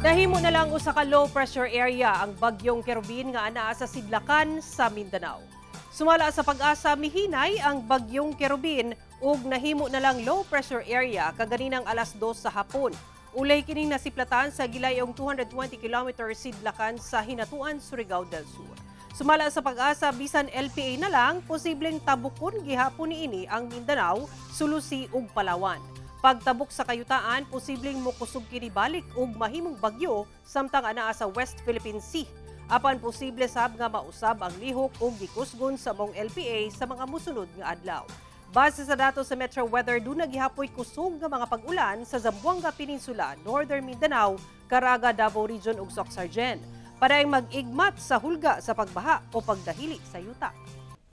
Nahimo na lang usa ka low pressure area ang bagyong Kerubin nga anaa sa Sidlakan sa Mindanao. Sumala sa pag-asa mihinay ang bagyong Kerubin ug nahimo na lang low pressure area kaganinang alas 2 sa hapon. Ulay kining nasiplatan sa gilayong 220 km Sidlakan sa Hinatuan, Surigao del Sur. Sumala sa pag-asa bisan LPA na lang posibleng tabukon gihapon niini ang Mindanao, Sulusi ug Palawan. Pagtabok sa kayutaan, posibleng mokusog kini balik ug mahimong bagyo samtang anaa sa West Philippine Sea. Apan posible sab nga mausab ang lihok ug gikusgon sa mong LPA sa mga mosunod nga adlaw. Base sa datos sa Metro Weather, doon naghihapoy kusog nga mga pag-ulan sa Zamboanga Peninsula, Northern Mindanao, Caraga, Davao Region ug Soc Sargen. Para mag-igmat sa hulga sa pagbaha o pagdahili sa yuta.